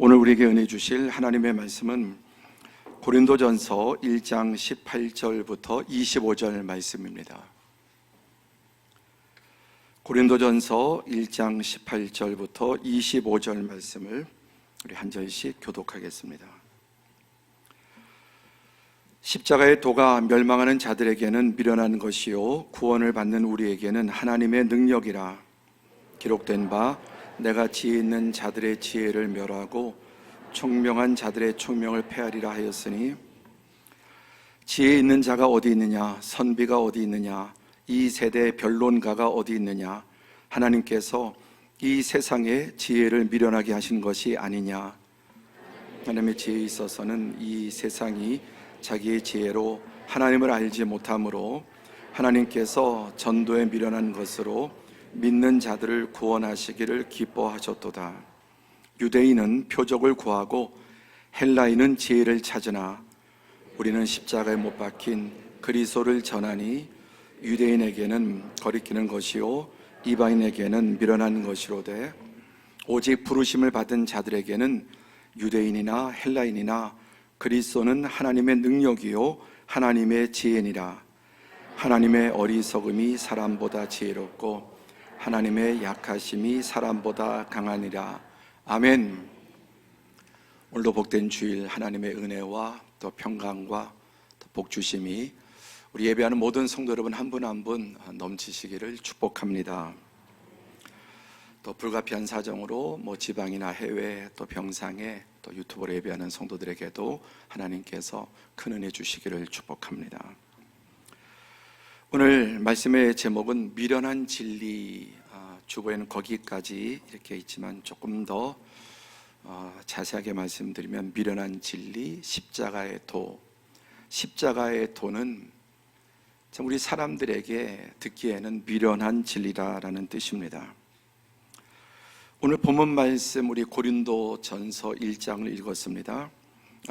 오늘 우리에게 은혜 주실 하나님의 말씀은 고린도전서 1장 18절부터 25절 말씀입니다. 고린도전서 1장 18절부터 25절 말씀을 우리 한 절씩 교독하겠습니다. 십자가의 도가 멸망하는 자들에게는 미련한 것이요 구원을 받는 우리에게는 하나님의 능력이라. 기록된 바 내가 지혜 있는 자들의 지혜를 멸하고 총명한 자들의 총명을 폐하리라 하였으니, 지혜 있는 자가 어디 있느냐, 선비가 어디 있느냐, 이 세대의 변론가가 어디 있느냐. 하나님께서 이 세상의 지혜를 미련하게 하신 것이 아니냐. 하나님의 지혜에 있어서는 이 세상이 자기의 지혜로 하나님을 알지 못하므로 하나님께서 전도에 미련한 것으로 믿는 자들을 구원하시기를 기뻐하셨도다. 유대인은 표적을 구하고 헬라인은 지혜를 찾으나 우리는 십자가에 못 박힌 그리스도를 전하니 유대인에게는 거리끼는 것이요 이방인에게는 미련한 것이로되 오직 부르심을 받은 자들에게는 유대인이나 헬라인이나 그리스도는 하나님의 능력이요 하나님의 지혜니라. 하나님의 어리석음이 사람보다 지혜롭고 하나님의 약하심이 사람보다 강하니라. 아멘. 오늘도 복된 주일 하나님의 은혜와 또 평강과 또 복주심이 우리 예배하는 모든 성도 여러분 한 분 한 분 넘치시기를 축복합니다. 또 불가피한 사정으로 지방이나 해외 또 병상에 또 유튜브로 예배하는 성도들에게도 하나님께서 큰 은혜 주시기를 축복합니다. 오늘 말씀의 제목은 미련한 진리, 주보에는 거기까지 이렇게 있지만 조금 더 자세하게 말씀드리면 미련한 진리, 십자가의 도. 십자가의 도는 참 우리 사람들에게 듣기에는 미련한 진리라는 뜻입니다. 오늘 본문 말씀 우리 고린도 전서 1장을 읽었습니다.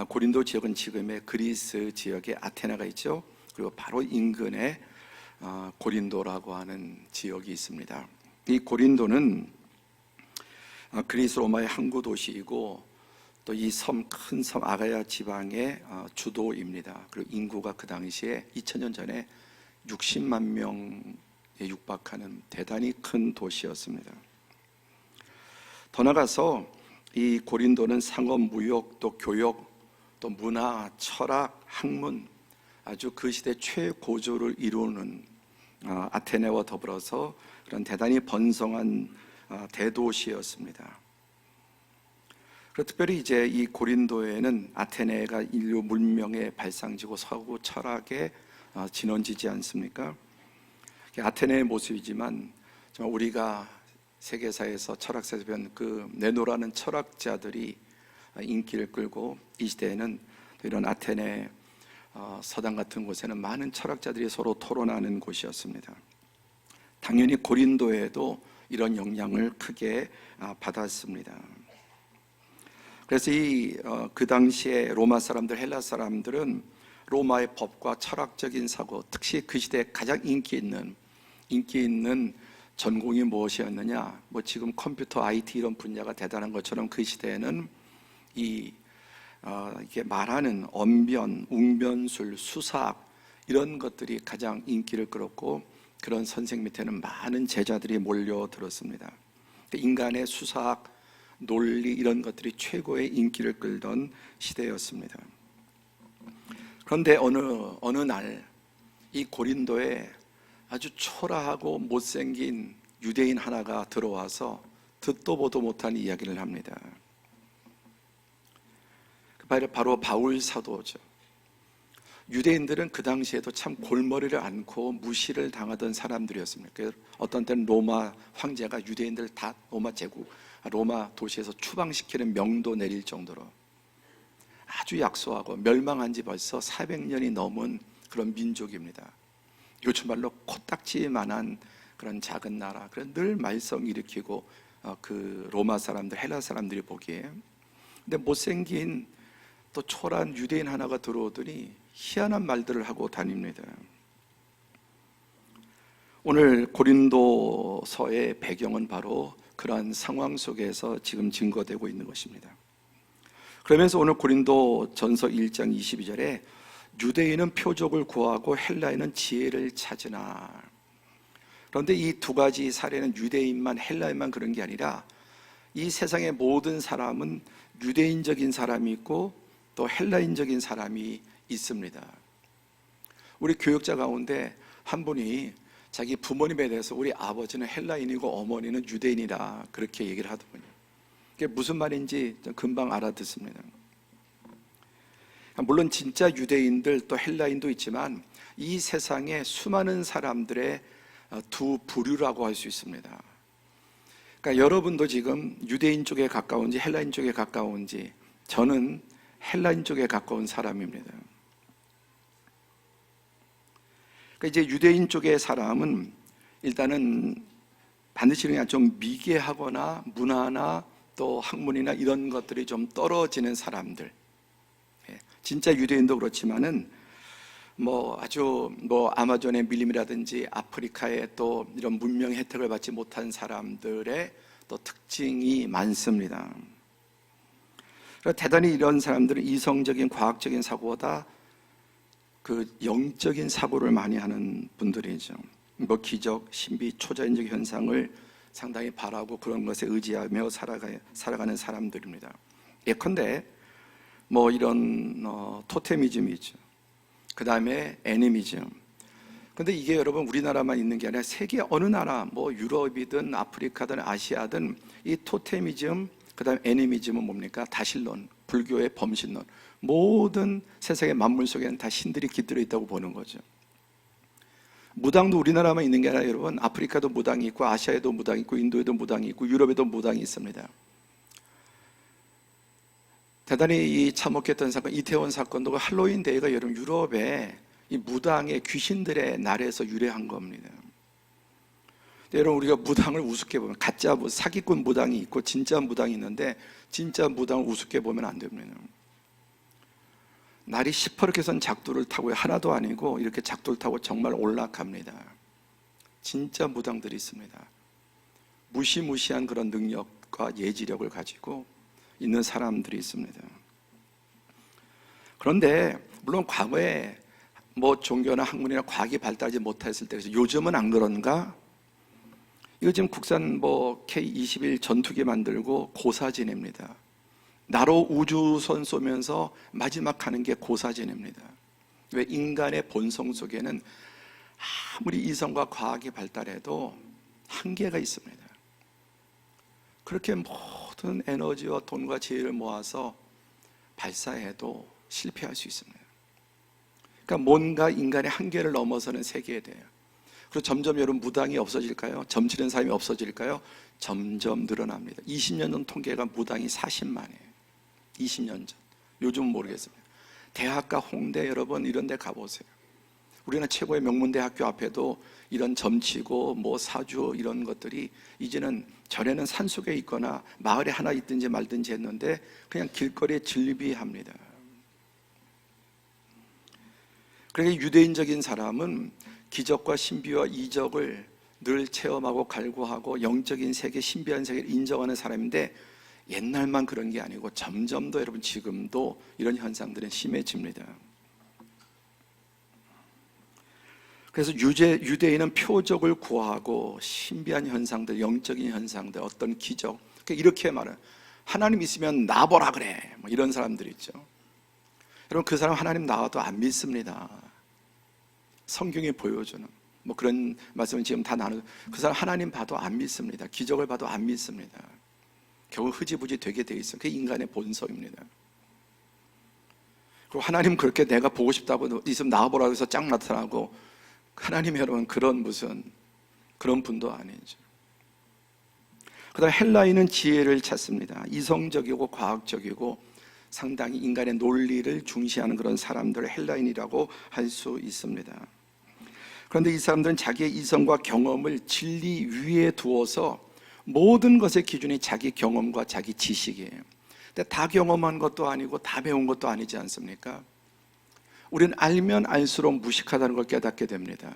고린도 지역은 지금의 그리스 지역의 아테네가 있죠. 그리고 바로 인근에 고린도라고 하는 지역이 있습니다. 이 고린도는 그리스 로마의 항구 도시이고 또 이 큰 섬 아가야 지방의 주도입니다. 그리고 인구가 그 당시에 2000년 전에 60만 명에 육박하는 대단히 큰 도시였습니다. 더 나아가서 이 고린도는 상업, 무역, 또 교역, 또 문화, 철학, 학문, 아주 그 시대 최고조를 이루는 아테네와 더불어서 그런 대단히 번성한 대도시였습니다. 그리고 특별히 이제 이 고린도에는 아테네가 인류 문명의 발상지고 서구 철학의 진원지지 않습니까? 아테네의 모습이지만 정말 우리가 세계사에서 철학사에서 배운 그 네노라는 철학자들이 인기를 끌고 이 시대에는 이런 아테네 서당 같은 곳에는 많은 철학자들이 서로 토론하는 곳이었습니다. 당연히 고린도에도 이런 영향을 크게 받았습니다. 그래서 그 당시에 로마 사람들, 헬라 사람들은 로마의 법과 철학적인 사고, 특히 그 시대에 가장 인기 있는 전공이 무엇이었느냐? 지금 컴퓨터, IT 이런 분야가 대단한 것처럼 그 시대에는 이게 말하는 언변, 웅변술, 수사학 이런 것들이 가장 인기를 끌었고 그런 선생 밑에는 많은 제자들이 몰려들었습니다. 인간의 수사학, 논리 이런 것들이 최고의 인기를 끌던 시대였습니다. 그런데 어느 날 이 고린도에 아주 초라하고 못생긴 유대인 하나가 들어와서 듣도 보도 못한 이야기를 합니다. 바로 바울 사도죠. 유대인들은 그 당시에도 참 골머리를 앓고 무시를 당하던 사람들이었습니다. 어떤 때는 로마 황제가 유대인들 다 로마 제국, 로마 도시에서 추방시키는 명도 내릴 정도로 아주 약소하고 멸망한 지 벌써 400년이 넘은 그런 민족입니다. 요즘 말로 코딱지만한 그런 작은 나라, 그런 늘 말썽 일으키고 그 로마 사람들, 헬라 사람들이 보기에. 근데 못생긴 또 초라한 유대인 하나가 들어오더니 희한한 말들을 하고 다닙니다. 오늘 고린도서의 배경은 바로 그러한 상황 속에서 지금 증거되고 있는 것입니다. 그러면서 오늘 고린도 전서 1장 22절에 유대인은 표적을 구하고 헬라인은 지혜를 찾으나. 그런데 이 두 가지 사례는 유대인만 헬라인만 그런 게 아니라 이 세상의 모든 사람은 유대인적인 사람이 있고 또 헬라인적인 사람이 있습니다. 우리 교육자 가운데 한 분이 자기 부모님에 대해서 우리 아버지는 헬라인이고 어머니는 유대인이라 그렇게 얘기를 하더군요. 그게 무슨 말인지 금방 알아듣습니다. 물론 진짜 유대인들 또 헬라인도 있지만 이 세상에 수많은 사람들의 두 부류라고 할 수 있습니다. 그러니까 여러분도 지금 유대인 쪽에 가까운지 헬라인 쪽에 가까운지, 저는 헬라인 쪽에 가까운 사람입니다. 그러니까 이제 유대인 쪽의 사람은 일단은 반드시 그냥 좀 미개하거나 문화나 또 학문이나 이런 것들이 좀 떨어지는 사람들. 진짜 유대인도 그렇지만은 아주 아마존의 밀림이라든지 아프리카의 또 이런 문명 혜택을 받지 못한 사람들의 또 특징이 많습니다. 대단히 이런 사람들은 이성적인 과학적인 사고보다 그 영적인 사고를 많이 하는 분들이죠. 기적, 신비, 초자연적 현상을 상당히 바라고 그런 것에 의지하며 살아가는 사람들입니다. 예컨대 이런 토테미즘이 있죠. 그 다음에 애니미즘. 근데 이게 여러분 우리나라만 있는 게 아니라 세계 어느 나라, 유럽이든 아프리카든 아시아든 이 토테미즘, 그 다음에 애니미즘은 뭡니까? 다신론, 불교의 범신론. 모든 세상의 만물 속에는 다 신들이 깃들어 있다고 보는 거죠. 무당도 우리나라만 있는 게 아니라 여러분 아프리카도 무당이 있고 아시아에도 무당이 있고 인도에도 무당이 있고 유럽에도 무당이 있습니다. 대단히 이 참혹했던 사건, 이태원 사건도 할로윈 데이가 여러분 유럽에 이 무당의 귀신들의 날에서 유래한 겁니다. 여러분 우리가 무당을 우습게 보면 가짜 사기꾼 무당이 있고 진짜 무당이 있는데 진짜 무당을 우습게 보면 안 됩니다. 날이 시퍼렇게 선 작두를 타고 하나도 아니고 이렇게 작두를 타고 정말 올라갑니다. 진짜 무당들이 있습니다. 무시무시한 그런 능력과 예지력을 가지고 있는 사람들이 있습니다. 그런데 물론 과거에 종교나 학문이나 과학이 발달하지 못했을 때 요즘은 안 그런가? 이거 지금 국산 K-21 전투기 만들고 고사 지냅니다. 나로 우주선 쏘면서 마지막 가는 게 고사 지냅니다. 왜? 인간의 본성 속에는 아무리 이성과 과학이 발달해도 한계가 있습니다. 그렇게 모든 에너지와 돈과 지혜를 모아서 발사해도 실패할 수 있습니다. 그러니까 뭔가 인간의 한계를 넘어서는 세계에 대해요. 그리고 점점 여러분 무당이 없어질까요? 점치는 사람이 없어질까요? 점점 늘어납니다. 20년 전 통계가 무당이 40만이에요. 20년 전. 요즘은 모르겠습니다. 대학가 홍대 여러분 이런 데 가보세요. 우리나라 최고의 명문대학교 앞에도 이런 점치고 사주 이런 것들이 이제는 전에는 산속에 있거나 마을에 하나 있든지 말든지 했는데 그냥 길거리에 즐비합니다. 그러니까 유대인적인 사람은 기적과 신비와 이적을 늘 체험하고 갈구하고 영적인 세계, 신비한 세계를 인정하는 사람인데 옛날만 그런 게 아니고 점점 더 여러분 지금도 이런 현상들은 심해집니다. 그래서 유대인은 표적을 구하고 신비한 현상들, 영적인 현상들, 어떤 기적 이렇게 말해요. 하나님 있으면 나보라 그래 이런 사람들이 있죠. 여러분 그 사람 하나님 나와도 안 믿습니다. 성경이 보여주는 그런 말씀은 지금 다 나누고 그 사람 하나님 봐도 안 믿습니다. 기적을 봐도 안 믿습니다. 결국 흐지부지 되게 돼 있어요. 그게 인간의 본성입니다. 그리고 하나님 그렇게 내가 보고 싶다고 있으면 나와보라고 해서 쫙 나타나고 하나님 여러분 그런 분도 아니죠. 그 다음에 헬라인은 지혜를 찾습니다. 이성적이고 과학적이고 상당히 인간의 논리를 중시하는 그런 사람들을 헬라인이라고 할 수 있습니다. 그런데 이 사람들은 자기의 이성과 경험을 진리 위에 두어서 모든 것의 기준이 자기 경험과 자기 지식이에요. 근데 다 경험한 것도 아니고 다 배운 것도 아니지 않습니까? 우리는 알면 알수록 무식하다는 걸 깨닫게 됩니다.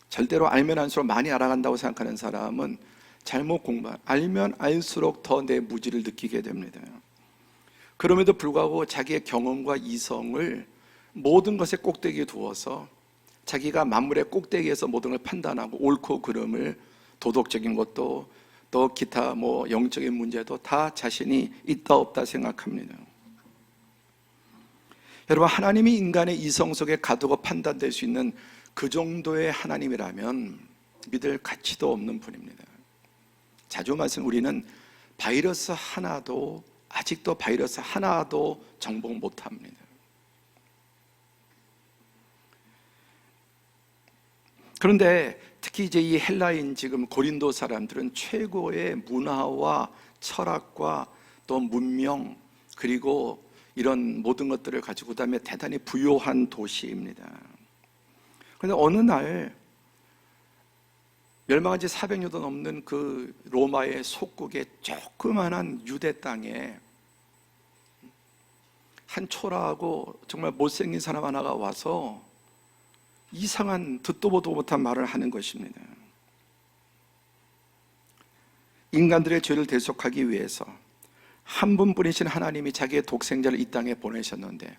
절대로 알면 알수록 많이 알아간다고 생각하는 사람은 잘못 알면 알수록 더 내 무지를 느끼게 됩니다. 그럼에도 불구하고 자기의 경험과 이성을 모든 것에 꼭대기에 두어서 자기가 만물의 꼭대기에서 모든 걸 판단하고 옳고 그름을, 도덕적인 것도 또 기타 영적인 문제도 다 자신이 있다 없다 생각합니다. 여러분, 하나님이 인간의 이성 속에 가두고 판단될 수 있는 그 정도의 하나님이라면 믿을 가치도 없는 분입니다. 자주 말씀, 우리는 아직도 바이러스 하나도 정복 못합니다. 그런데 특히 이제 이 헬라인 지금 고린도 사람들은 최고의 문화와 철학과 또 문명, 그리고 이런 모든 것들을 가지고 그다음에 대단히 부유한 도시입니다. 그런데 어느 날 멸망한 지 400년도 넘는 그 로마의 속국의 조그만한 유대 땅에 한 초라하고 정말 못생긴 사람 하나가 와서 이상한 듣도 보도 못한 말을 하는 것입니다. 인간들의 죄를 대속하기 위해서 한 분뿐이신 하나님이 자기의 독생자를 이 땅에 보내셨는데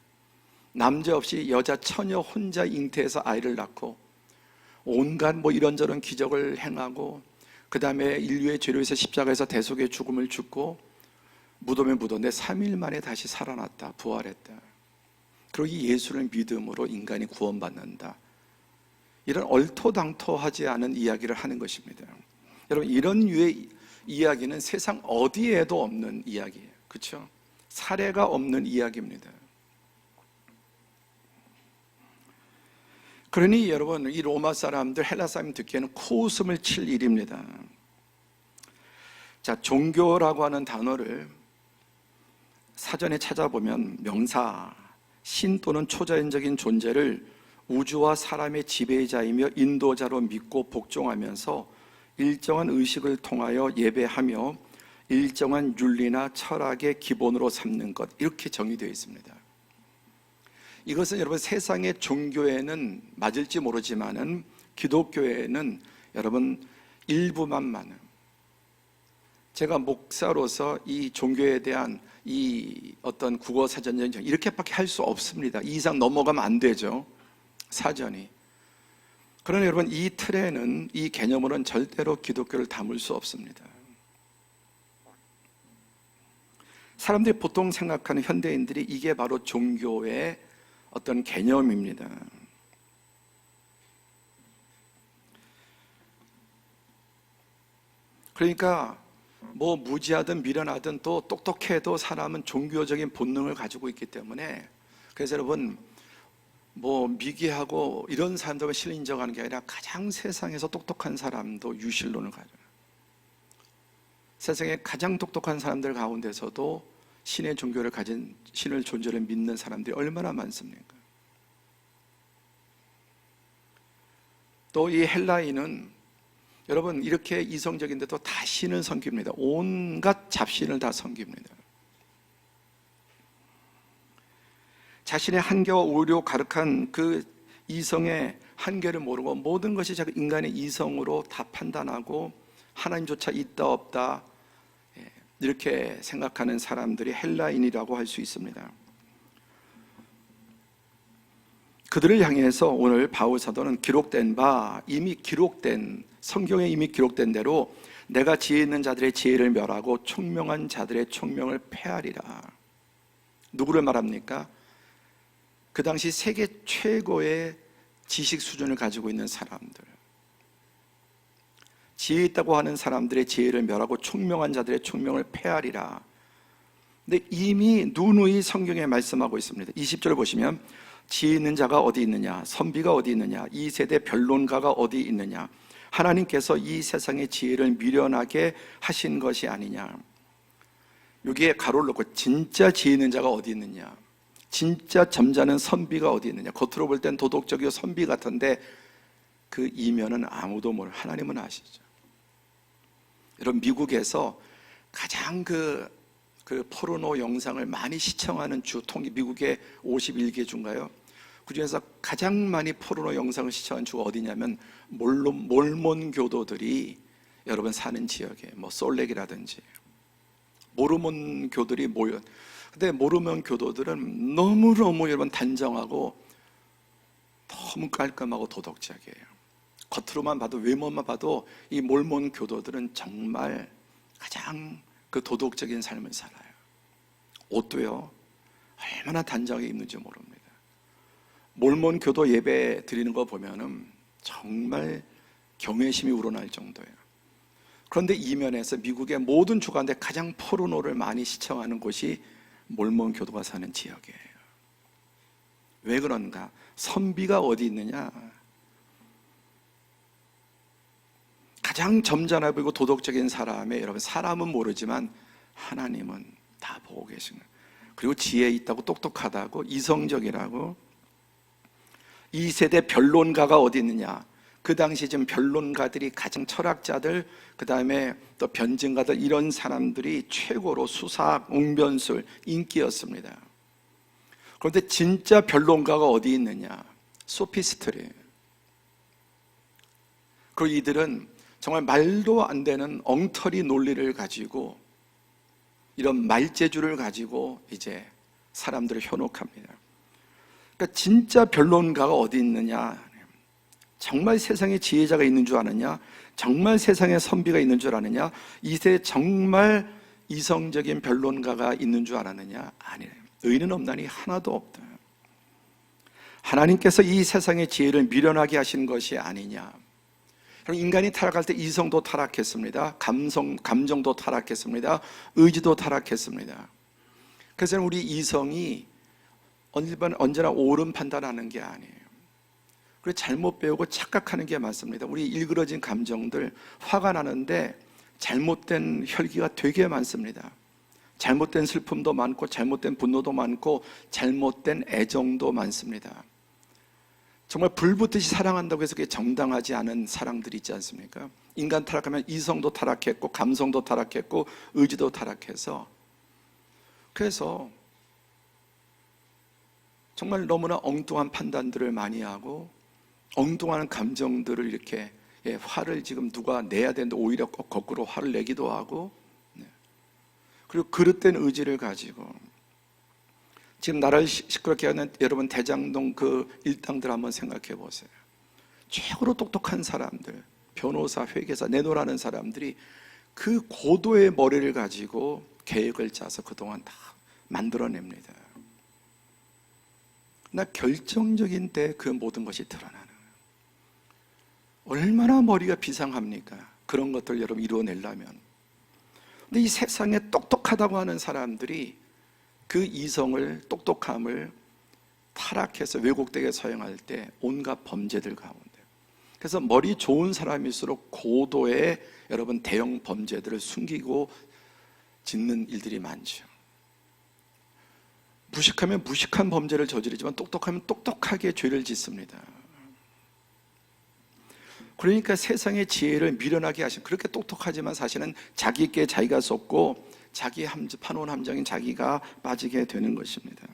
남자 없이 여자 처녀 혼자 잉태해서 아이를 낳고 온갖 이런저런 기적을 행하고 그 다음에 인류의 죄를 위해서 십자가에서 대속의 죽음을 죽고 무덤에 묻었는데 3일 만에 다시 살아났다, 부활했다. 그리고 이 예수를 믿음으로 인간이 구원받는다. 이런 얼토당토하지 않은 이야기를 하는 것입니다. 여러분, 이런 류의 이야기는 세상 어디에도 없는 이야기예요. 그렇죠? 사례가 없는 이야기입니다. 그러니 여러분, 이 로마 사람들, 헬라 사람 듣기에는 코웃음을 칠 일입니다. 자, 종교라고 하는 단어를 사전에 찾아보면 명사, 신 또는 초자연적인 존재를 우주와 사람의 지배자이며 인도자로 믿고 복종하면서 일정한 의식을 통하여 예배하며 일정한 윤리나 철학의 기본으로 삼는 것, 이렇게 정의되어 있습니다. 이것은 여러분 세상의 종교에는 맞을지 모르지만은 기독교에는 여러분 일부만 많은, 제가 목사로서 이 종교에 대한 이 어떤 국어 사전 연정 이렇게밖에 할 수 없습니다. 이 이상 넘어가면 안 되죠, 사전이. 그러나 여러분, 이 틀에는, 이 개념으로는 절대로 기독교를 담을 수 없습니다. 사람들이 보통 생각하는, 현대인들이 이게 바로 종교의 어떤 개념입니다. 그러니까 무지하든 미련하든 또 똑똑해도 사람은 종교적인 본능을 가지고 있기 때문에, 그래서 여러분 미개하고 이런 사람들만 신을 인정하는 게 아니라 가장 세상에서 똑똑한 사람도 유실론을 가져요. 세상에 가장 똑똑한 사람들 가운데서도 신의 종교를 가진, 신을 존재를 믿는 사람들이 얼마나 많습니까? 또 이 헬라인은 여러분 이렇게 이성적인데도 다 신을 섬깁니다. 온갖 잡신을 다 섬깁니다. 자신의 한계와 오류 가득한 그 이성의 한계를 모르고 모든 것이 자꾸 인간의 이성으로 다 판단하고 하나님조차 있다 없다 이렇게 생각하는 사람들이 헬라인이라고 할 수 있습니다. 그들을 향해서 오늘 바울 사도는 이미 기록된, 성경에 이미 기록된 대로 내가 지혜 있는 자들의 지혜를 멸하고 총명한 자들의 총명을 폐하리라. 누구를 말합니까? 그 당시 세계 최고의 지식 수준을 가지고 있는 사람들, 지혜 있다고 하는 사람들의 지혜를 멸하고 총명한 자들의 총명을 폐하리라. 근데 이미 누누이 성경에 말씀하고 있습니다. 20절 보시면 지혜 있는 자가 어디 있느냐, 선비가 어디 있느냐, 이 세대 변론가가 어디 있느냐, 하나님께서 이 세상의 지혜를 미련하게 하신 것이 아니냐. 여기에 가로를 넣고 진짜 지혜 있는 자가 어디 있느냐, 진짜 점잖은 선비가 어디 있느냐. 겉으로 볼 땐 도덕적이고 선비 같은데 그 이면은 아무도 모르는, 하나님은 아시죠. 여러분, 미국에서 가장 그 포르노 영상을 많이 시청하는 주, 미국의 51개 주인가요? 그 중에서 가장 많이 포르노 영상을 시청하는 주가 어디냐면 몰몬 교도들이 여러분 사는 지역에 솔렉이라든지 모르몬 교들이 모여, 근데 모르면 교도들은 너무너무 여러분 단정하고 너무 깔끔하고 도덕적이에요. 겉으로만 봐도, 외모만 봐도 이 몰몬 교도들은 정말 가장 그 도덕적인 삶을 살아요. 옷도요, 얼마나 단정하게 입는지 모릅니다. 몰몬 교도 예배 드리는 거 보면은 정말 경외심이 우러날 정도예요. 그런데 이면에서 미국의 모든 주 가운데 가장 포르노를 많이 시청하는 곳이 몰몬 교도가 사는 지역이에요. 왜 그런가? 선비가 어디 있느냐? 가장 점잖아 보이고 도덕적인 사람의, 여러분, 사람은 모르지만 하나님은 다 보고 계신 거예요. 그리고 지혜 있다고, 똑똑하다고, 이성적이라고. 이 세대 변론가가 어디 있느냐? 그 당시 지금 변론가들이 가장, 철학자들, 그 다음에 또 변증가들, 이런 사람들이 최고로 수사학, 웅변술 인기였습니다. 그런데 진짜 변론가가 어디 있느냐? 소피스트래요. 그리고 이들은 정말 말도 안 되는 엉터리 논리를 가지고, 이런 말재주를 가지고 이제 사람들을 현혹합니다. 그러니까 진짜 변론가가 어디 있느냐? 정말 세상에 지혜자가 있는 줄 아느냐? 정말 세상에 선비가 있는 줄 아느냐? 이 세대에 정말 이성적인 변론가가 있는 줄 알았느냐? 아니래요. 의는 없나니 하나도 없다. 하나님께서 이 세상의 지혜를 미련하게 하신 것이 아니냐? 인간이 타락할 때 이성도 타락했습니다. 감정도 타락했습니다. 의지도 타락했습니다. 그래서 우리 이성이 언제나 옳은 판단하는 게 아니에요. 그리고 잘못 배우고 착각하는 게 많습니다. 우리 일그러진 감정들, 화가 나는데 잘못된 혈기가 되게 많습니다. 잘못된 슬픔도 많고, 잘못된 분노도 많고, 잘못된 애정도 많습니다. 정말 불붙듯이 사랑한다고 해서 그게 정당하지 않은 사랑들이 있지 않습니까? 인간 타락하면 이성도 타락했고, 감성도 타락했고, 의지도 타락해서, 그래서 정말 너무나 엉뚱한 판단들을 많이 하고, 엉뚱한 감정들을 이렇게, 화를 지금 누가 내야 되는데 오히려 거꾸로 화를 내기도 하고, 그리고 그릇된 의지를 가지고, 지금 나라를 시끄럽게 하는 여러분 대장동 그 일당들 한번 생각해 보세요. 최고로 똑똑한 사람들, 변호사, 회계사, 내노라는 사람들이 그 고도의 머리를 가지고 계획을 짜서 그동안 다 만들어냅니다. 나 결정적인 때 그 모든 것이 드러나는 거예요. 얼마나 머리가 비상합니까? 그런 것들 여러분 이루어내려면. 근데 이 세상에 똑똑하다고 하는 사람들이 그 이성을, 똑똑함을 타락해서 왜곡되게 사용할 때 온갖 범죄들 가운데, 그래서 머리 좋은 사람일수록 고도의 여러분 대형 범죄들을 숨기고 짓는 일들이 많죠. 무식하면 무식한 범죄를 저지르지만 똑똑하면 똑똑하게 죄를 짓습니다. 그러니까 세상의 지혜를 미련하게 하신, 그렇게 똑똑하지만 사실은 자기께 자기가 속고 자기 판원 함정인 자기가 빠지게 되는 것입니다.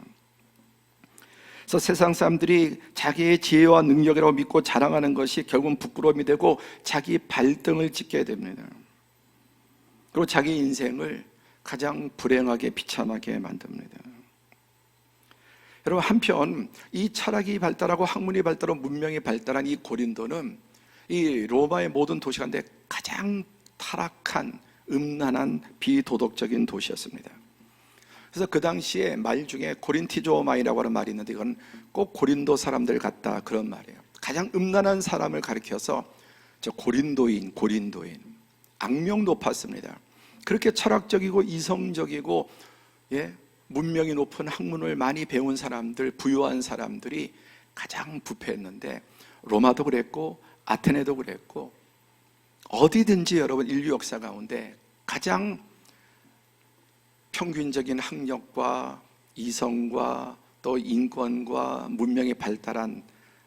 그래서 세상 사람들이 자기의 지혜와 능력이라고 믿고 자랑하는 것이 결국은 부끄러움이 되고 자기 발등을 찍게 됩니다. 그리고 자기 인생을 가장 불행하게 비참하게 만듭니다. 여러분, 한편 이 철학이 발달하고 학문이 발달하고 문명이 발달한 이 고린도는 이 로마의 모든 도시 가운데 가장 타락한, 음란한, 비도덕적인 도시였습니다. 그래서 그 당시에 말 중에 고린티조마이라고 하는 말이 있는데, 이건 꼭 고린도 사람들 같다, 그런 말이에요. 가장 음란한 사람을 가리켜서 저 고린도인, 악명 높았습니다. 그렇게 철학적이고 이성적이고, 문명이 높은 학문을 많이 배운 사람들, 부유한 사람들이 가장 부패했는데, 로마도 그랬고 아테네도 그랬고, 어디든지 여러분 인류 역사 가운데 가장 평균적인 학력과 이성과 또 인권과 문명이 발달한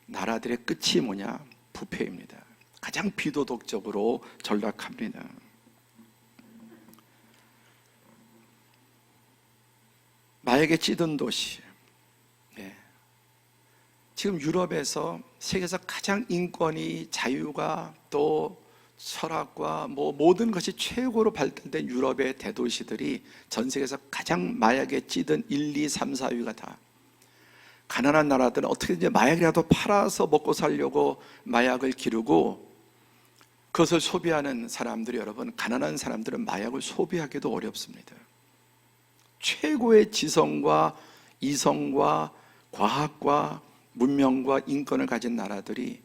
나라들의 끝이 뭐냐? 부패입니다. 가장 비도덕적으로 전락합니다. 마약에 찌든 도시, 지금 유럽에서 세계에서 가장 인권이, 자유가 또 철학과 모든 것이 최고로 발달된 유럽의 대도시들이 전 세계에서 가장 마약에 찌든 1, 2, 3, 4위가 다 가난한 나라들은 어떻게든지 마약이라도 팔아서 먹고 살려고 마약을 기르고 그것을 소비하는 사람들이, 여러분, 가난한 사람들은 마약을 소비하기도 어렵습니다. 최고의 지성과 이성과 과학과 문명과 인권을 가진 나라들이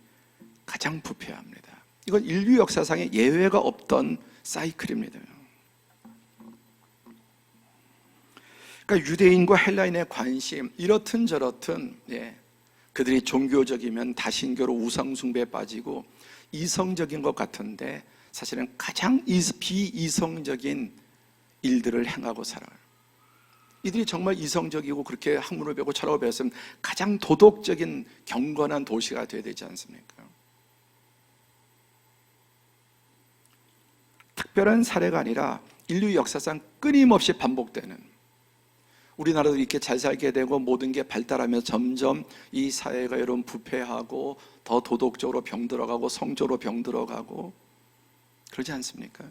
가장 부패합니다. 이건 인류 역사상에 예외가 없던 사이클입니다. 그러니까 유대인과 헬라인의 관심, 이렇든 저렇든, 그들이 종교적이면 다신교로 우상숭배에 빠지고 이성적인 것 같은데 사실은 가장 비이성적인 일들을 행하고 살아요. 이들이 정말 이성적이고 그렇게 학문을 배우고 철학을 배웠으면 가장 도덕적인 경건한 도시가 되어야 되지 않습니까? 특별한 사례가 아니라 인류 역사상 끊임없이 반복되는, 우리나라도 이렇게 잘 살게 되고 모든 게 발달하면서 점점 이 사회가 여러분 부패하고 더 도덕적으로 병들어가고 성적으로 병들어가고 그러지 않습니까?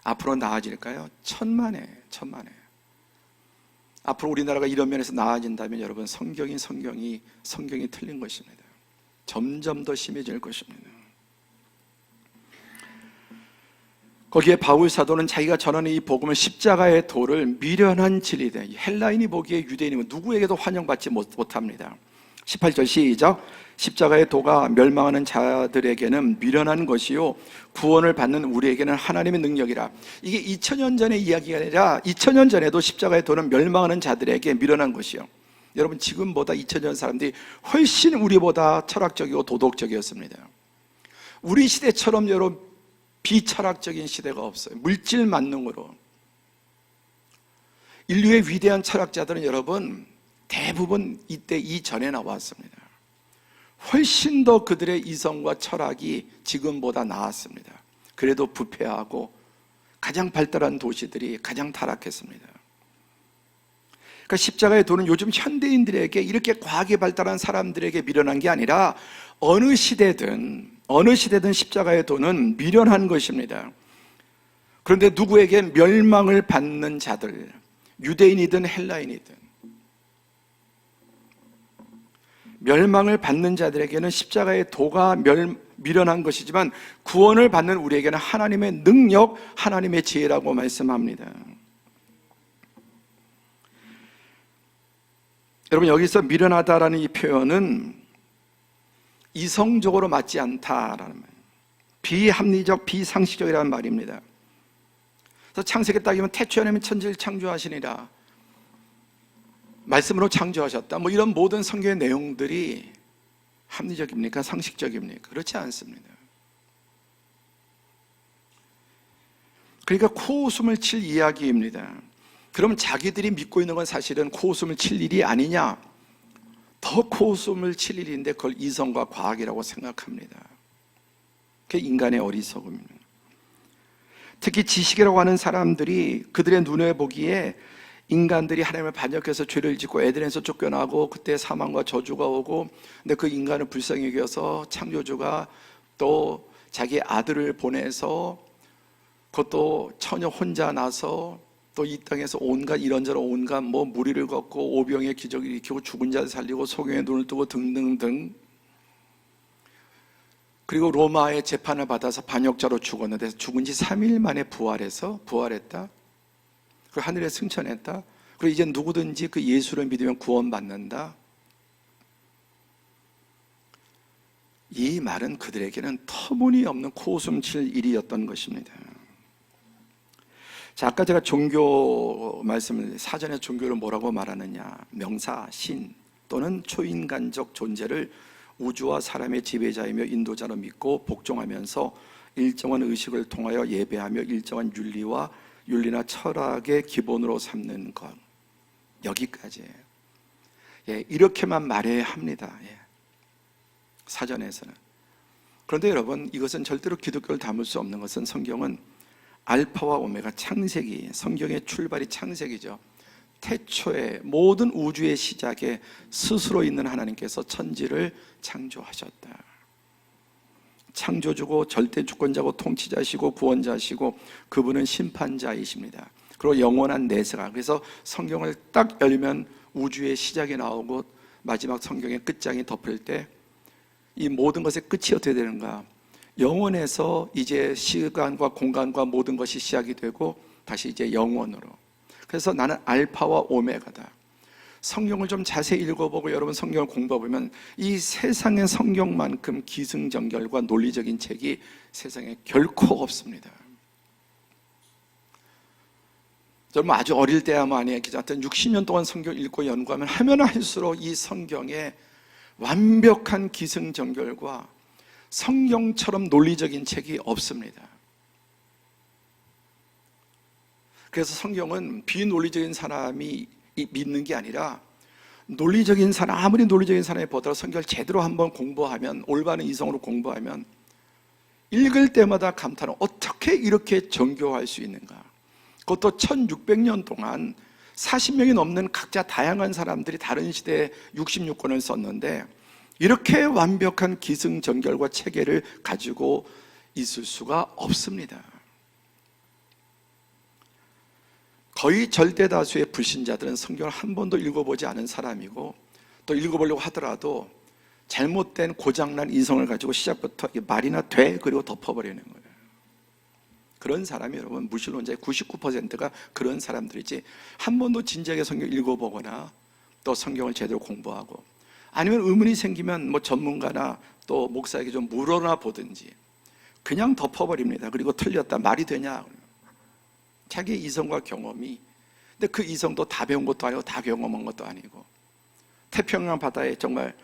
앞으로 나아질까요? 천만에. 앞으로 우리나라가 이런 면에서 나아진다면 여러분, 성경이 틀린 것입니다. 점점 더 심해질 것입니다. 거기에 바울 사도는 자기가 전하는 이 복음을, 십자가의 도를 미련한 진리다. 헬라인이 보기에 유대인이면 누구에게도 환영받지 못합니다. 18절 시작. 십자가의 도가 멸망하는 자들에게는 미련한 것이요 구원을 받는 우리에게는 하나님의 능력이라. 이게 2000년 전의 이야기가 아니라 2000년 전에도 십자가의 도는 멸망하는 자들에게 미련한 것이요. 여러분, 지금보다 2000년 사람들이 훨씬 우리보다 철학적이고 도덕적이었습니다. 우리 시대처럼 여러분 비철학적인 시대가 없어요. 물질 만능으로. 인류의 위대한 철학자들은 여러분 대부분 이때 이전에 나왔습니다. 훨씬 더 그들의 이성과 철학이 지금보다 나았습니다. 그래도 부패하고 가장 발달한 도시들이 가장 타락했습니다. 그러니까 십자가의 도는 요즘 현대인들에게, 이렇게 과학이 발달한 사람들에게 미련한 게 아니라 어느 시대든 십자가의 도는 미련한 것입니다. 그런데 누구에게 멸망을 받는 자들, 유대인이든 헬라인이든 멸망을 받는 자들에게는 십자가의 도가 미련한 것이지만 구원을 받는 우리에게는 하나님의 능력, 하나님의 지혜라고 말씀합니다. 여러분, 여기서 미련하다라는 이 표현은 이성적으로 맞지 않다라는 말, 비합리적, 비상식적이라는 말입니다. 그래서 창세기 따지면 태초에 하나님이 천지를 창조하시니라, 말씀으로 창조하셨다, 이런 모든 성경의 내용들이 합리적입니까? 상식적입니까? 그렇지 않습니다. 그러니까 코웃음을 칠 이야기입니다. 그럼 자기들이 믿고 있는 건 사실은 코웃음을 칠 일이 아니냐? 더 코웃음을 칠 일인데 그걸 이성과 과학이라고 생각합니다. 그게 인간의 어리석음입니다. 특히 지식이라고 하는 사람들이 그들의 눈에 보기에 인간들이 하나님을 반역해서 죄를 짓고 에덴에서 쫓겨나고 그때 사망과 저주가 오고, 근데 그 인간을 불쌍히 여겨서 창조주가 또 자기 아들을 보내서, 그것도 처녀 혼자 나서 또 이 땅에서 온갖 이런저런 온갖 무리를 걷고 오병의 기적을 일으키고 죽은 자를 살리고 소경의 눈을 뜨고 등등등, 그리고 로마의 재판을 받아서 반역자로 죽었는데 죽은 지 3일 만에 부활했다. 그리고 하늘에 승천했다. 그리고 이제 누구든지 그 예수를 믿으면 구원받는다. 이 말은 그들에게는 터무니없는 코웃음 칠 일이었던 것입니다. 자, 아까 제가 종교 말씀을, 사전에 종교를 뭐라고 말하느냐, 명사, 신 또는 초인간적 존재를 우주와 사람의 지배자이며 인도자로 믿고 복종하면서 일정한 의식을 통하여 예배하며 일정한 윤리나 철학의 기본으로 삼는 것, 여기까지예요. 이렇게만 말해야 합니다. 사전에서는. 그런데 여러분, 이것은 절대로 기독교를 담을 수 없는 것은, 성경은 알파와 오메가, 창세기, 성경의 출발이 창세기죠. 태초에 모든 우주의 시작에 스스로 있는 하나님께서 천지를 창조하셨다. 창조주고 절대 주권자고 통치자시고 구원자시고 그분은 심판자이십니다. 그리고 영원한 내세가, 그래서 성경을 딱 열면 우주의 시작이 나오고 마지막 성경의 끝장이 덮일 때 이 모든 것의 끝이 어떻게 되는가? 영원에서 이제 시간과 공간과 모든 것이 시작이 되고 다시 이제 영원으로. 그래서 나는 알파와 오메가다. 성경을 좀 자세히 읽어보고 여러분 성경을 공부해보면 이 세상의 성경만큼 기승전결과 논리적인 책이 세상에 결코 없습니다. 여러분 아주 어릴 때야만이 하여튼 60년 동안 성경 읽고 연구하면 하면 할수록 이 성경에 완벽한 기승전결과 성경처럼 논리적인 책이 없습니다. 그래서 성경은 비논리적인 사람이 믿는 게 아니라 논리적인 사람, 아무리 논리적인 사람이 보더라도 성경을 제대로 한번 공부하면, 올바른 이성으로 공부하면 읽을 때마다 감탄을, 어떻게 이렇게 정교할 수 있는가? 그것도 1600년 동안 40명이 넘는 각자 다양한 사람들이 다른 시대에 66권을 썼는데 이렇게 완벽한 기승전결과 체계를 가지고 있을 수가 없습니다. 거의 절대 다수의 불신자들은 성경을 한 번도 읽어보지 않은 사람이고, 또 읽어보려고 하더라도 잘못된 고장난 이성을 가지고 시작부터 말이나 돼 그리고 덮어버리는 거예요. 그런 사람이 여러분 무신론자의 99%가 그런 사람들이지, 한 번도 진지하게 성경 읽어보거나 또 성경을 제대로 공부하고, 아니면 의문이 생기면 뭐 전문가나 또 목사에게 좀 물어나 보든지 그냥 덮어버립니다. 그리고 틀렸다, 말이 되냐? 자기의 이성과 경험이, 근데 그 이성도 다 배운 것도 아니고 다 경험한 것도 아니고, 태평양 바다에 정말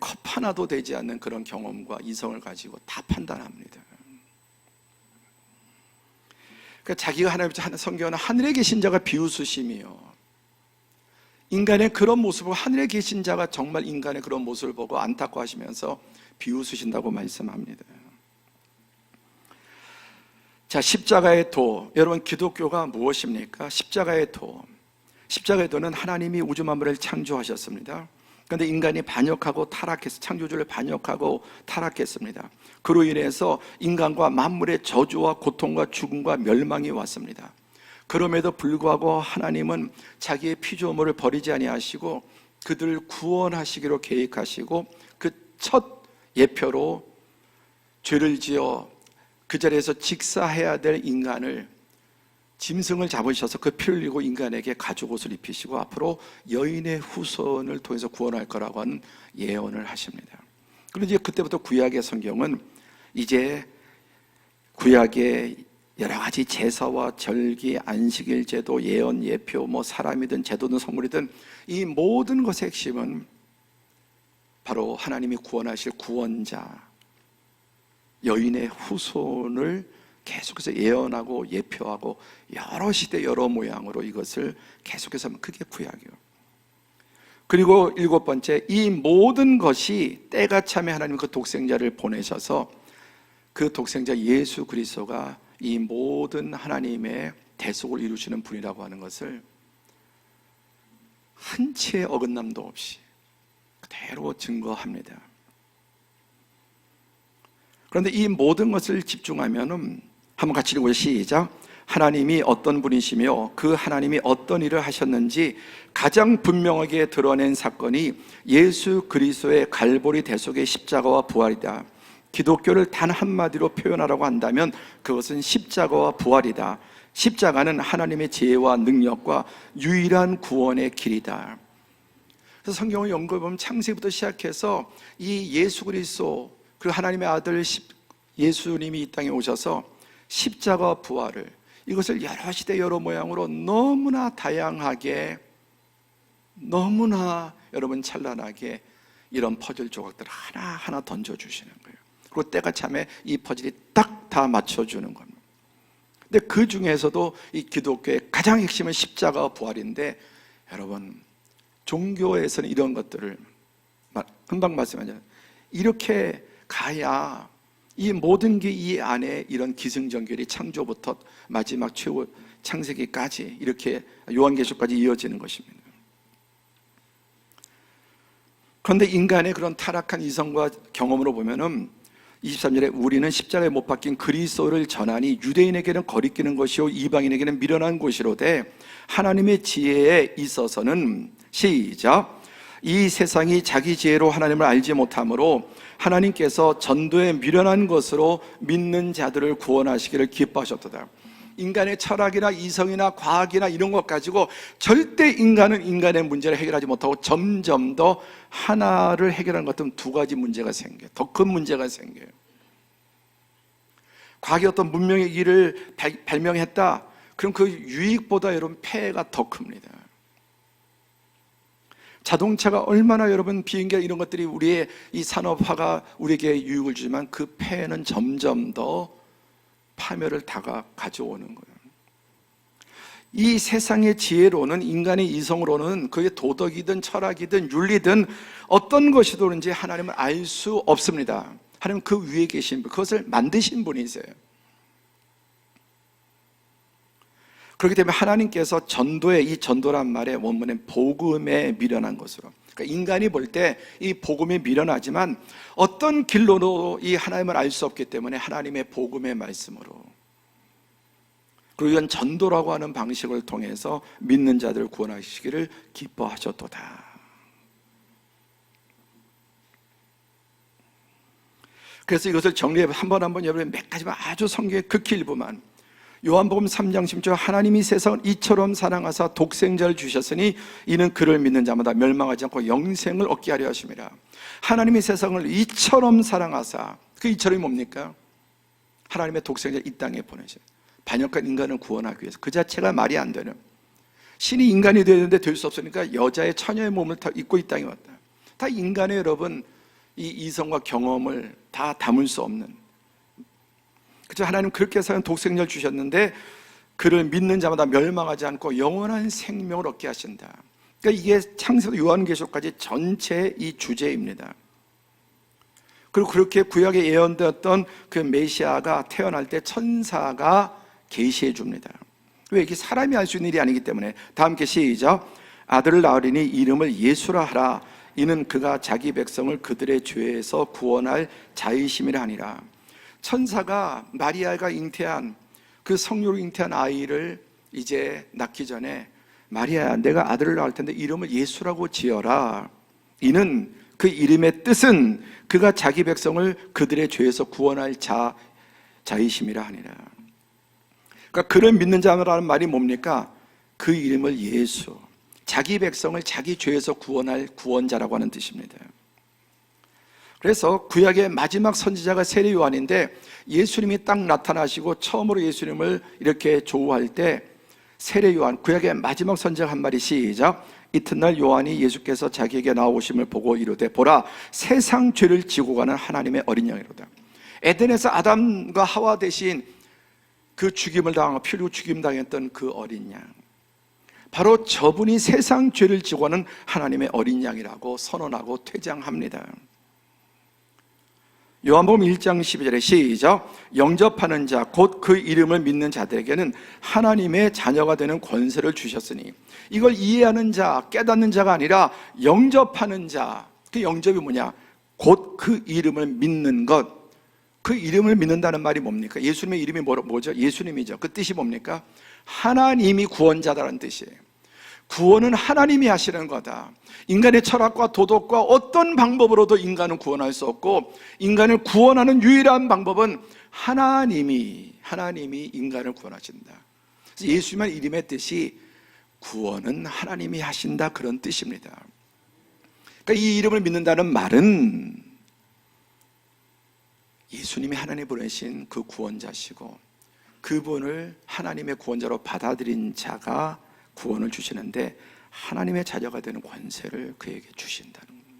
컵 하나도 되지 않는 그런 경험과 이성을 가지고 다 판단합니다. 그러니까 자기가 하나님 성경은 하늘에 계신 자가 비웃으심이요, 인간의 그런 모습을, 하늘에 계신 자가 정말 인간의 그런 모습을 보고 안타까워하시면서 비웃으신다고 말씀합니다. 자, 십자가의 도. 여러분 기독교가 무엇입니까? 십자가의 도. 십자가의 도는 하나님이 우주 만물을 창조하셨습니다. 그런데 인간이 반역하고 타락해서, 창조주를 반역하고 타락했습니다. 그로 인해서 인간과 만물의 저주와 고통과 죽음과 멸망이 왔습니다. 그럼에도 불구하고 하나님은 자기의 피조물을 버리지 아니하시고 그들을 구원하시기로 계획하시고 그 첫 예표로 죄를 지어 그 자리에서 직사해야 될 인간을, 짐승을 잡으셔서 그 피를 흘리고 인간에게 가죽옷을 입히시고 앞으로 여인의 후손을 통해서 구원할 거라고 하는 예언을 하십니다. 그런데 이제 그때부터 구약의 성경은 이제 구약의 여러 가지 제사와 절기, 안식일 제도, 예언, 예표, 뭐 사람이든 제도든 선물이든 이 모든 것의 핵심은 바로 하나님이 구원하실 구원자, 여인의 후손을 계속해서 예언하고 예표하고 여러 시대 여러 모양으로 이것을 계속해서 하면 그게 구약이에요. 그리고 7번째, 이 모든 것이 때가 참에 하나님 그 독생자를 보내셔서 그 독생자 예수 그리스도가 이 모든 하나님의 대속을 이루시는 분이라고 하는 것을 한 치의 어긋남도 없이 그대로 증거합니다. 그런데 이 모든 것을 집중하면은 한번 같이 읽어보죠. 시작. 하나님이 어떤 분이시며 그 하나님이 어떤 일을 하셨는지 가장 분명하게 드러낸 사건이 예수 그리스도의 갈보리 대속의 십자가와 부활이다. 기독교를 단 한마디로 표현하라고 한다면 그것은 십자가와 부활이다. 십자가는 하나님의 지혜와 능력과 유일한 구원의 길이다. 그래서 성경을 연구해보면 창세기부터 시작해서 이 예수 그리스도, 그 하나님의 아들 예수님이 이 땅에 오셔서 십자가와 부활을, 이것을 여러 시대 여러 모양으로 너무나 다양하게, 너무나 여러분 찬란하게 이런 퍼즐 조각들을 하나하나 던져주시는 거예요. 그리고 때가 참에 이 퍼즐이 딱 다 맞춰주는 겁니다. 근데 그 중에서도 이 기독교의 가장 핵심은 십자가와 부활인데, 여러분 종교에서는 이런 것들을 금방 말씀하잖아요. 이렇게 가야 이 모든 게 이 안에 이런 기승전결이 창조부터 마지막 최후 창세기까지 이렇게 요한계시록까지 이어지는 것입니다. 그런데 인간의 그런 타락한 이성과 경험으로 보면은 23절에 우리는 십자가에 못 박힌 그리스도를 전하니 유대인에게는 거리끼는 것이요 이방인에게는 미련한 것이로되 하나님의 지혜에 있어서는 시작 이 세상이 자기 지혜로 하나님을 알지 못하므로 하나님께서 전도에 미련한 것으로 믿는 자들을 구원하시기를 기뻐하셨도다. 인간의 철학이나 이성이나 과학이나 이런 것 가지고 절대 인간은 인간의 문제를 해결하지 못하고 점점 더 하나를 해결하는 것 같은 두 가지 문제가 생겨요. 더 큰 문제가 생겨요. 과학이 어떤 문명의 길을 발명했다. 그럼 그 유익보다 여러분 폐해가 더 큽니다. 자동차가 얼마나 여러분 비행기 이런 것들이 우리의 이 산업화가 우리에게 유익을 주지만 그 폐해는 점점 더 파멸을 가져오는 거예요. 이 세상의 지혜로는 인간의 이성으로는 그게 도덕이든 철학이든 윤리든 어떤 것이든지 하나님을 알 수 없습니다. 하나님은 그 위에 계신 분, 그것을 만드신 분이세요. 그렇기 때문에 하나님께서 전도의 이 전도란 말의 원문은 복음에 미련한 것으로, 그러니까 인간이 볼 때 이 복음이 미련하지만 어떤 길로도 이 하나님을 알 수 없기 때문에 하나님의 복음의 말씀으로, 그리고 이런 전도라고 하는 방식을 통해서 믿는 자들을 구원하시기를 기뻐하셨도다. 그래서 이것을 정리해 한번 여러분 몇 가지만 아주 성경의 극히 일부만. 요한복음 3장 10절 하나님이 세상을 이처럼 사랑하사 독생자를 주셨으니 이는 그를 믿는 자마다 멸망하지 않고 영생을 얻게 하려 하심이라. 하나님이 세상을 이처럼 사랑하사, 그 이처럼이 뭡니까? 하나님의 독생자 이 땅에 보내셔요. 반역한 인간을 구원하기 위해서. 그 자체가 말이 안 되는, 신이 인간이 되는데 될 수 없으니까 여자의 처녀의 몸을 입고 이 땅에 왔다. 다 인간의 여러분 이 이성과 경험을 다 담을 수 없는, 그렇죠? 하나님 그렇게 해서 독생자를 주셨는데 그를 믿는 자마다 멸망하지 않고 영원한 생명을 얻게 하신다. 그러니까 이게 창세기 요한계시록까지 전체의 이 주제입니다. 그리고 그렇게 구약에 예언되었던 그 메시아가 태어날 때 천사가 계시해 줍니다. 왜? 이게 사람이 할 수 있는 일이 아니기 때문에. 다 함께 시작. 아들을 낳으리니 이름을 예수라 하라. 이는 그가 자기 백성을 그들의 죄에서 구원할 자이심이라 하니라. 천사가 마리아가 잉태한 그 성료로 잉태한 아이를 이제 낳기 전에 마리아야 내가 아들을 낳을 텐데 이름을 예수라고 지어라. 이는 그 이름의 뜻은 그가 자기 백성을 그들의 죄에서 구원할 자이심이라 하니라. 그러니까 그를 믿는 자라는 말이 뭡니까? 그 이름을 예수, 자기 백성을 자기 죄에서 구원할 구원자라고 하는 뜻입니다. 그래서 구약의 마지막 선지자가 세례 요한인데 예수님이 딱 나타나시고 처음으로 예수님을 이렇게 조우할 때 세례 요한, 구약의 마지막 선지자가 한 말이 시작. 이튿날 요한이 예수께서 자기에게 나오심을 보고 이르되 보라 세상 죄를 지고 가는 하나님의 어린 양이로다. 에덴에서 아담과 하와 대신 그 죽임을 당하고 피 흘리고 죽임당했던 그 어린 양, 바로 저분이 세상 죄를 지고 가는 하나님의 어린 양이라고 선언하고 퇴장합니다. 요한복음 1장 12절에 시작. 영접하는 자 곧 그 이름을 믿는 자들에게는 하나님의 자녀가 되는 권세를 주셨으니, 이걸 이해하는 자, 깨닫는 자가 아니라 영접하는 자. 그 영접이 뭐냐? 곧 그 이름을 믿는 것. 그 이름을 믿는다는 말이 뭡니까? 예수님의 이름이 뭐죠? 예수님이죠. 그 뜻이 뭡니까? 하나님이 구원자다라는 뜻이에요. 구원은 하나님이 하시는 거다. 인간의 철학과 도덕과 어떤 방법으로도 인간은 구원할 수 없고, 인간을 구원하는 유일한 방법은 하나님이 인간을 구원하신다. 그래서 예수님의 이름의 뜻이 구원은 하나님이 하신다, 그런 뜻입니다. 그러니까 이 이름을 믿는다는 말은 예수님이 하나님 보내신 그 구원자시고 그분을 하나님의 구원자로 받아들인 자가 구원을 주시는데 하나님의 자녀가 되는 권세를 그에게 주신다는 겁니다.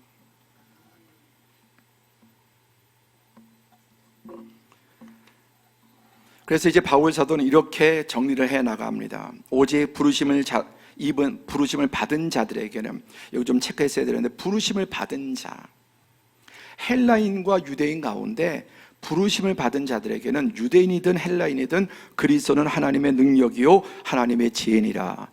그래서 이제 바울 사도는 이렇게 정리를 해 나갑니다. 오직 부르심을 받은 자들에게는, 여기 좀 체크했어야 되는데, 부르심을 받은 자, 헬라인과 유대인 가운데 부르심을 받은 자들에게는 유대인이든 헬라인이든 그리스도는 하나님의 능력이요 하나님의 지혜니라.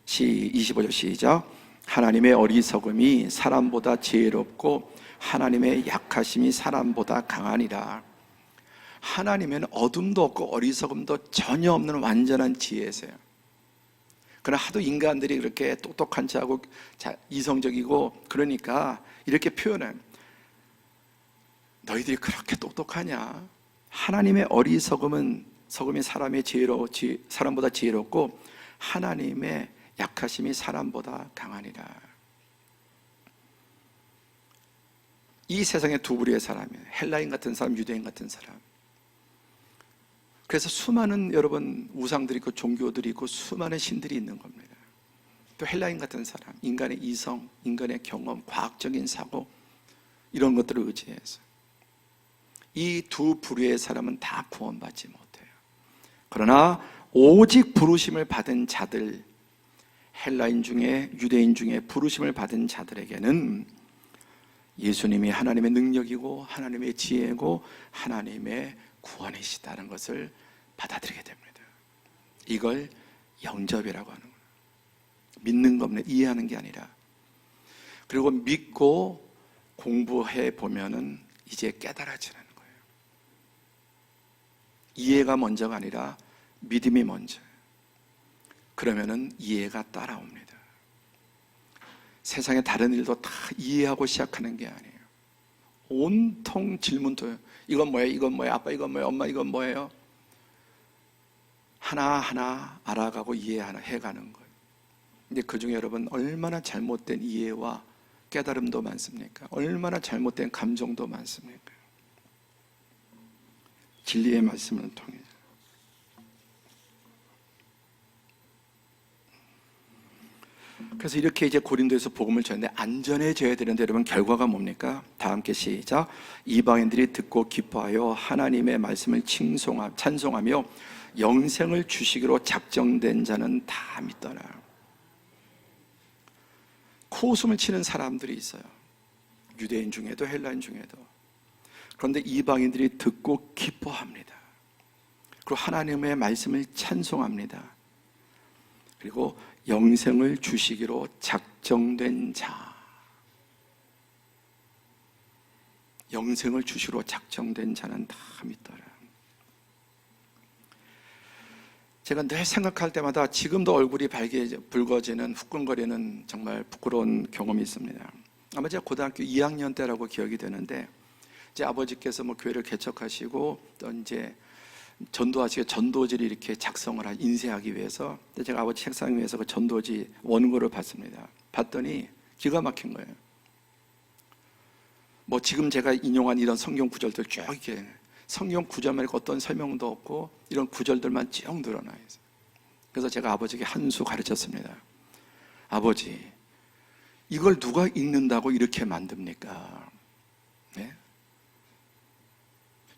25절 시작. 하나님의 어리석음이 사람보다 지혜롭고 하나님의 약하심이 사람보다 강하니라. 하나님은 어둠도 없고 어리석음도 전혀 없는 완전한 지혜세요. 그러나 하도 인간들이 그렇게 똑똑한 자하고 이성적이고 그러니까 이렇게 표현해. 너희들이 그렇게 똑똑하냐? 하나님의 어리석음이 사람보다 지혜롭고 하나님의 약하심이 사람보다 강하니라. 이 세상에 두 부류의 사람이에요. 헬라인 같은 사람, 유대인 같은 사람. 그래서 수많은 여러분 우상들이 있고 종교들이 있고 수많은 신들이 있는 겁니다. 또 헬라인 같은 사람, 인간의 이성, 인간의 경험, 과학적인 사고 이런 것들을 의지해서 이 두 부류의 사람은 다 구원받지 못해요. 그러나 오직 부르심을 받은 자들, 헬라인 중에 유대인 중에 부르심을 받은 자들에게는 예수님이 하나님의 능력이고 하나님의 지혜고 하나님의 구원이시다는 것을 받아들이게 됩니다. 이걸 영접이라고 하는 거예요. 믿는 겁니다. 이해하는 게 아니라. 그리고 믿고 공부해 보면은 이제 깨달아지는 거예요. 이해가 먼저가 아니라 믿음이 먼저예요. 그러면은 이해가 따라옵니다. 세상의 다른 일도 다 이해하고 시작하는 게 아니에요. 온통 질문도 이건 뭐예요? 이건 뭐예요? 아빠 이건 뭐예요? 엄마 이건 뭐예요? 하나하나 알아가고 이해해가는 거예요. 근데 그중에 여러분 얼마나 잘못된 이해와 깨달음도 많습니까? 얼마나 잘못된 감정도 많습니까? 진리의 말씀을 통해서. 그래서 이렇게 이제 고린도에서 복음을 전했는데 안전해져야 되는데 여러분 결과가 뭡니까? 다 함께 시작. 이방인들이 듣고 기뻐하여 하나님의 말씀을 찬송하며 영생을 주시기로 작정된 자는 다 믿더라. 코웃음을 치는 사람들이 있어요. 유대인 중에도 헬라인 중에도. 그런데 이방인들이 듣고 기뻐합니다. 그리고 하나님의 말씀을 찬송합니다. 그리고 영생을 주시기로 작정된 자, 영생을 주시기로 작정된 자는 다 믿더라. 제가 늘 생각할 때마다 지금도 얼굴이 붉어지는 후끈거리는 정말 부끄러운 경험이 있습니다. 아마 제가 고등학교 2학년 때라고 기억이 되는데 제 아버지께서 교회를 개척하시고 또 이제 전도하시고 전도지를 이렇게 인쇄하기 위해서 제가 아버지 책상 위에서 그 전도지 원고를 봤습니다. 봤더니 기가 막힌 거예요. 지금 제가 인용한 이런 성경 구절들 쭉 이렇게 성경 구절만 있고 어떤 설명도 없고 이런 구절들만 쭉 늘어나 있어요. 그래서 제가 아버지에게 한 수 가르쳤습니다. 아버지, 이걸 누가 읽는다고 이렇게 만듭니까? 네?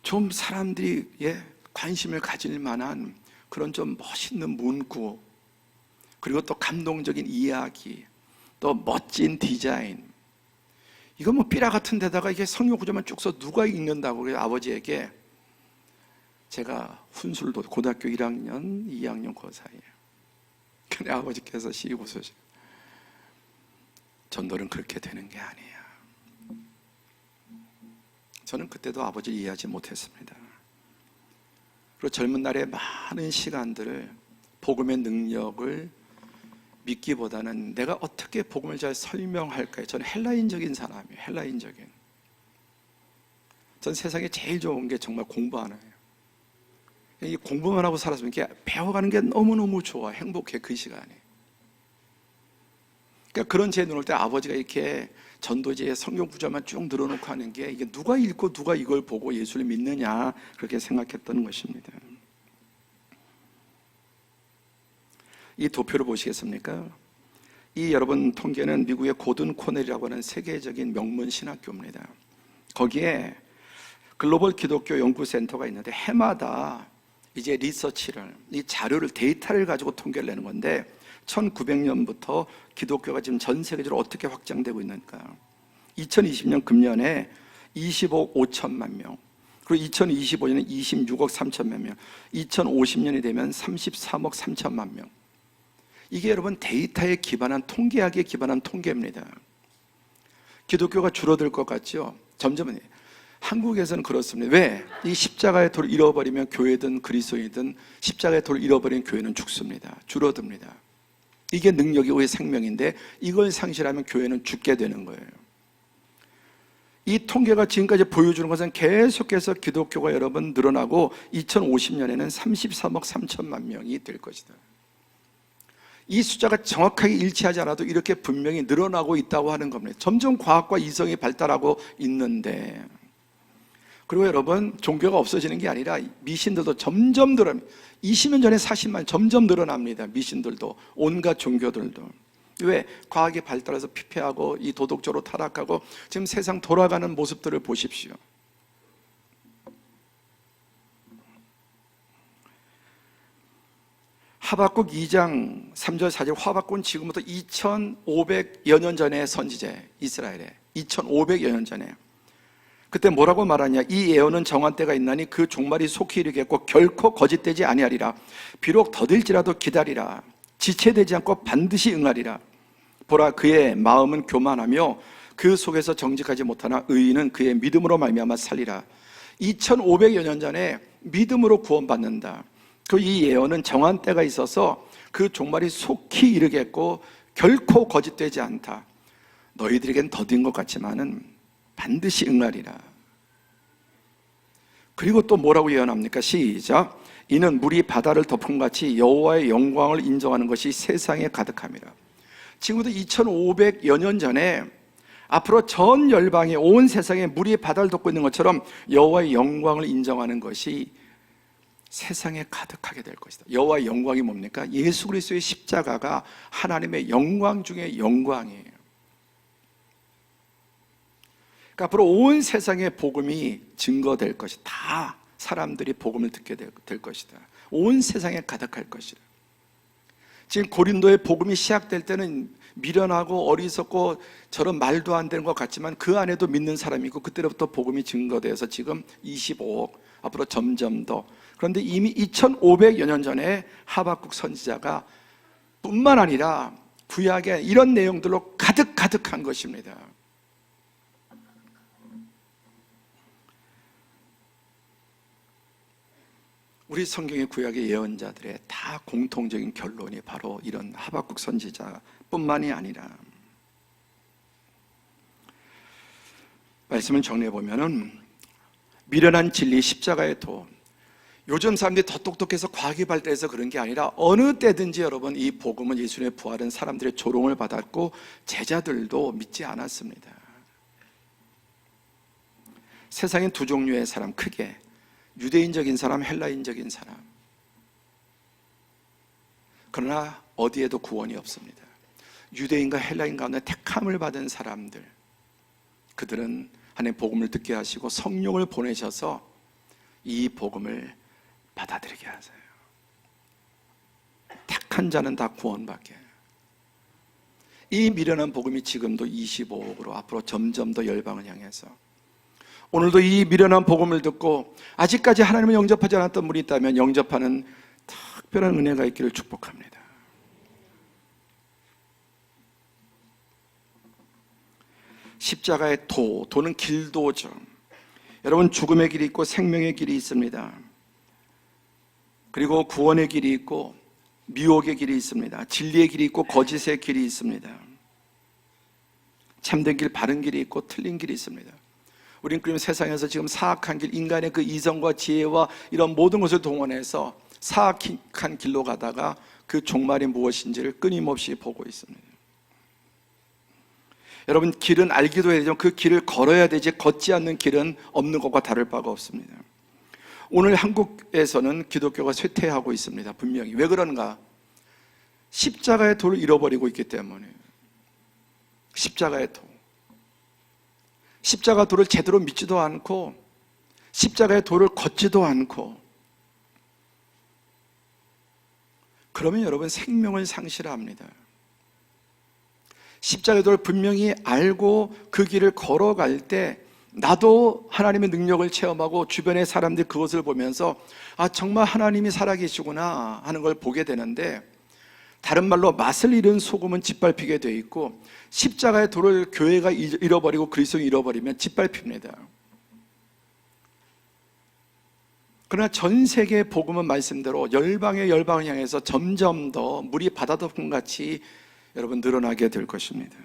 좀 사람들이 관심을 가질 만한 그런 좀 멋있는 문구, 그리고 또 감동적인 이야기, 또 멋진 디자인, 이거 삐라 같은 데다가 이게 성경 구절만 쭉 써 누가 읽는다고. 그래서 아버지에게 제가 훈술도 고등학교 1학년, 2학년 그 사이에. 근데 아버지께서 시리 웃으시고 전도는 그렇게 되는 게 아니야. 저는 그때도 아버지를 이해하지 못했습니다. 그리고 젊은 날의 많은 시간들을 복음의 능력을 믿기보다는 내가 어떻게 복음을 잘 설명할까요? 저는 헬라인적인 사람이에요. 헬라인적인. 전 세상에 제일 좋은 게 정말 공부하는 거예요. 이 공부만 하고 살았으면 이렇게 배워가는 게 너무너무 좋아. 행복해 그 시간이. 그러니까 그런 제 눈 올 때 아버지가 이렇게 전도지에 성경 구절만 쭉 늘어놓고 하는 게 이게 누가 읽고 누가 이걸 보고 예수를 믿느냐 그렇게 생각했던 것입니다. 이 도표를 보시겠습니까? 이 여러분 통계는 미국의 고든 코넬이라고 하는 세계적인 명문 신학교입니다. 거기에 글로벌 기독교 연구센터가 있는데 해마다 이제 리서치를, 이 자료를, 데이터를 가지고 통계를 내는 건데 1900년부터 기독교가 지금 전 세계적으로 어떻게 확장되고 있는가. 2020년 금년에 20억 5천만 명, 그리고 2025년에 26억 3천만 명, 2050년이 되면 33억 3천만 명. 이게 여러분 데이터에 기반한 통계학에 기반한 통계입니다. 기독교가 줄어들 것 같죠? 점점 한국에서는 그렇습니다. 왜? 이 십자가의 돌을 잃어버리면 교회든 그리스도인이든 십자가의 돌을 잃어버린 교회는 죽습니다. 줄어듭니다. 이게 능력이 우리의 생명인데 이걸 상실하면 교회는 죽게 되는 거예요. 이 통계가 지금까지 보여주는 것은 계속해서 기독교가 여러분 늘어나고 2050년에는 33억 3천만 명이 될 것이다. 이 숫자가 정확하게 일치하지 않아도 이렇게 분명히 늘어나고 있다고 하는 겁니다. 점점 과학과 이성이 발달하고 있는데, 그리고 여러분, 종교가 없어지는 게 아니라 미신들도 점점 늘어납니다. 20년 전에 40만 점점 늘어납니다. 미신들도, 온갖 종교들도. 왜? 과학이 발달해서 피폐하고 이 도덕적으로 타락하고 지금 세상 돌아가는 모습들을 보십시오. 하박국 2장 3절 4절, 하박국은 지금부터 2500여 년 전의 선지자예요. 이스라엘에 2500여 년 전에. 그때 뭐라고 말하냐? 이 예언은 정한 때가 있나니 그 종말이 속히 이르겠고 결코 거짓되지 아니하리라. 비록 더딜지라도 기다리라. 지체되지 않고 반드시 응하리라. 보라, 그의 마음은 교만하며 그 속에서 정직하지 못하나 의인은 그의 믿음으로 말미암아 살리라. 2500여 년 전에 믿음으로 구원받는다. 그 이 예언은 정한 때가 있어서 그 종말이 속히 이르겠고 결코 거짓되지 않다. 너희들에겐 더딘 것 같지만은 반드시 응하리라. 그리고 또 뭐라고 예언합니까? 시작. 이는 물이 바다를 덮은 같이 여호와의 영광을 인정하는 것이 세상에 가득함이라. 지금부터 2500여 년 전에 앞으로 전 열방에, 온 세상에 물이 바다를 덮고 있는 것처럼 여호와의 영광을 인정하는 것이 세상에 가득하게 될 것이다. 여호와의 영광이 뭡니까? 예수 그리스도의 십자가가 하나님의 영광 중에 영광이에요. 그러니까 앞으로 온 세상에 복음이 증거될 것이다. 다 사람들이 복음을 듣게 될 것이다. 온 세상에 가득할 것이다. 지금 고린도의 복음이 시작될 때는 미련하고 어리석고 저런 말도 안 되는 것 같지만 그 안에도 믿는 사람이 있고 그때부터 복음이 증거돼서 지금 25억, 앞으로 점점 더. 그런데 이미 2500여 년 전에 하박국 선지자가 뿐만 아니라 구약에 이런 내용들로 가득한 것입니다. 우리 성경의 구약의 예언자들의 다 공통적인 결론이 바로 이런 하박국 선지자뿐만이 아니라, 말씀을 정리해 보면은 미련한 진리, 십자가의 도. 요즘 사람들이 더 똑똑해서 과학이 발달해서 그런 게 아니라 어느 때든지 여러분 이 복음은, 예수님의 부활은 사람들의 조롱을 받았고 제자들도 믿지 않았습니다. 세상엔 두 종류의 사람, 크게 유대인적인 사람, 헬라인적인 사람. 그러나 어디에도 구원이 없습니다. 유대인과 헬라인 가운데 택함을 받은 사람들, 그들은 하나님의 복음을 듣게 하시고 성령을 보내셔서 이 복음을 받아들이게 하세요. 택한 자는 다 구원받게. 이 미련한 복음이 지금도 25억으로 앞으로 점점 더 열방을 향해서, 오늘도 이 미련한 복음을 듣고 아직까지 하나님을 영접하지 않았던 분이 있다면 영접하는 특별한 은혜가 있기를 축복합니다. 십자가의 도는 길도죠. 여러분, 죽음의 길이 있고 생명의 길이 있습니다. 그리고 구원의 길이 있고 미혹의 길이 있습니다. 진리의 길이 있고 거짓의 길이 있습니다. 참된 길, 바른 길이 있고 틀린 길이 있습니다. 우리는 그러면 세상에서 지금 사악한 길, 인간의 그 이성과 지혜와 이런 모든 것을 동원해서 사악한 길로 가다가 그 종말이 무엇인지를 끊임없이 보고 있습니다. 여러분, 길은 알기도 해야 되죠. 그 길을 걸어야 되지 걷지 않는 길은 없는 것과 다를 바가 없습니다. 오늘 한국에서는 기독교가 쇠퇴하고 있습니다. 분명히. 왜 그런가? 십자가의 도를 잃어버리고 있기 때문에. 십자가의 도. 십자가 도를 제대로 믿지도 않고 십자가의 도를 걷지도 않고, 그러면 여러분 생명을 상실합니다. 십자가의 도를 분명히 알고 그 길을 걸어갈 때 나도 하나님의 능력을 체험하고 주변의 사람들이 그것을 보면서 아, 정말 하나님이 살아계시구나 하는 걸 보게 되는데, 다른 말로 맛을 잃은 소금은 짓밟히게 돼 있고 십자가의 도를 교회가 잃어버리고 그리스도를 잃어버리면 짓밟힙니다. 그러나 전 세계 복음은 말씀대로 열방의 열방을 향해서 점점 더 물이 바다덮음 같이 여러분 늘어나게 될 것입니다.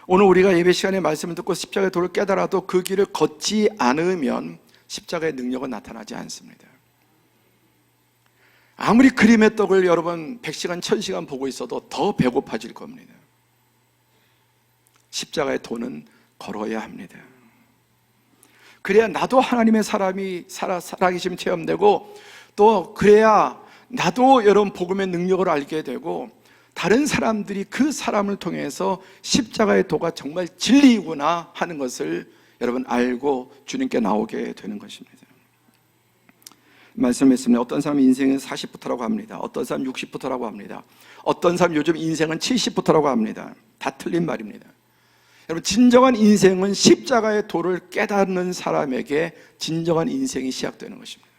오늘 우리가 예배 시간에 말씀을 듣고 십자가의 도를 깨달아도 그 길을 걷지 않으면 십자가의 능력은 나타나지 않습니다. 아무리 그림의 떡을 여러분 100시간 1000시간 보고 있어도 더 배고파질 겁니다. 십자가의 도는 걸어야 합니다. 그래야 나도 하나님의 사람이 살아계심 체험되고, 또 그래야 나도 여러분 복음의 능력을 알게 되고, 다른 사람들이 그 사람을 통해서 십자가의 도가 정말 진리이구나 하는 것을 여러분 알고 주님께 나오게 되는 것입니다. 말씀했습니다. 어떤 사람은 인생은 40부터라고 합니다. 어떤 사람은 60부터라고 합니다. 어떤 사람은 요즘 인생은 70부터라고 합니다. 다 틀린 말입니다. 여러분, 진정한 인생은 십자가의 도를 깨닫는 사람에게 진정한 인생이 시작되는 것입니다.